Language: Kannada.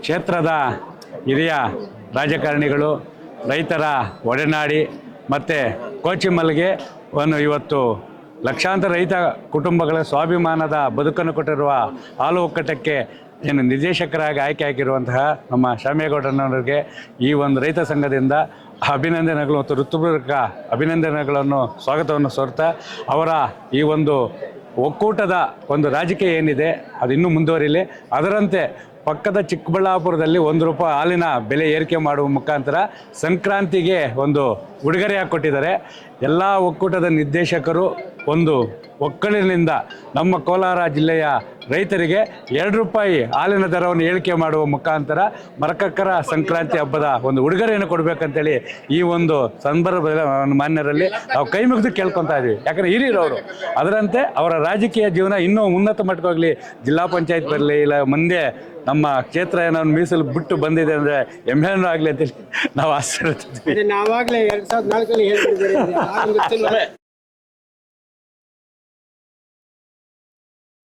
ಕ್ಷೇತ್ರದ ಹಿರಿಯ ರಾಜಕಾರಣಿಗಳು, ರೈತರ ಒಡನಾಡಿ ಮತ್ತು ಕೋಚಿಮಲ್ಗೆ ಇವತ್ತು ಲಕ್ಷಾಂತರ ರೈತ ಕುಟುಂಬಗಳ ಸ್ವಾಭಿಮಾನದ ಬದುಕನ್ನು ಕೊಟ್ಟಿರುವ ಹಾಲು ಒಕ್ಕೂಟಕ್ಕೆ ನಿರ್ದೇಶಕರಾಗಿ ಆಯ್ಕೆ ಆಗಿರುವಂತಹ ನಮ್ಮ ಶ್ಯಾಮೇಗೌಡರವರಿಗೆ ಈ ಒಂದು ರೈತ ಸಂಘದಿಂದ ಅಭಿನಂದನೆಗಳು ಮತ್ತು ಹೃತ್ಪೂರ್ವಕ ಅಭಿನಂದನೆಗಳನ್ನು ಸ್ವಾಗತವನ್ನು ಕೋರ್ತಾ ಅವರ ಈ ಒಂದು ಒಕ್ಕೂಟದ ಒಂದು ರಾಜಕೀಯ ಏನಿದೆ ಅದು ಇನ್ನೂ ಮುಂದುವರಿಲಿ. ಅದರಂತೆ ಪಕ್ಕದ ಚಿಕ್ಕಬಳ್ಳಾಪುರದಲ್ಲಿ ₹1 ಹಾಲಿನ ಬೆಲೆ ಏರಿಕೆ ಮಾಡುವ ಮುಖಾಂತರ ಸಂಕ್ರಾಂತಿಗೆ ಒಂದು ಉಡುಗೊರೆಯಾಗಿ ಕೊಟ್ಟಿದ್ದಾರೆ. ಎಲ್ಲ ಒಕ್ಕೂಟದ ನಿರ್ದೇಶಕರು ಒಂದು ಒಕ್ಕಲಿನಿಂದ ನಮ್ಮ ಕೋಲಾರ ಜಿಲ್ಲೆಯ ರೈತರಿಗೆ ₹2 ಹಾಲಿನ ದರವನ್ನು ಏರಿಕೆ ಮಾಡುವ ಮುಖಾಂತರ ಮರಕಕ್ಕರ ಸಂಕ್ರಾಂತಿ ಹಬ್ಬದ ಒಂದು ಉಡುಗೊರೆಯನ್ನು ಕೊಡಬೇಕಂತೇಳಿ ಈ ಒಂದು ಸಂದರ್ಭದಲ್ಲಿ ಮಾನ್ಯರಲ್ಲಿ ನಾವು ಕೈ ಮುಗಿದು ಕೇಳ್ಕೊತಾ ಇದ್ವಿ. ಯಾಕಂದರೆ ಹಿರಿಯರವರು ಅದರಂತೆ ಅವರ ರಾಜಕೀಯ ಜೀವನ ಇನ್ನೂ ಉನ್ನತ ಮಟ್ಟಕ್ಕೆ ಹೋಗಲಿ, ಜಿಲ್ಲಾ ಪಂಚಾಯತ್ ಬರಲಿ, ಇಲ್ಲ ಮುಂದೆ ನಮ್ಮ ಕ್ಷೇತ್ರ ಏನೋ ಮೀಸಲು ಬಿಟ್ಟು ಬಂದಿದೆ ಅಂದರೆ ಹೆಮ್ಮೆನೂ ಆಗಲಿ ಅಂತೇಳಿ ನಾವು ಆಶೀರ್ವದಿಸ್ತೀವಿ. ನಾವಾಗಲೇ 2004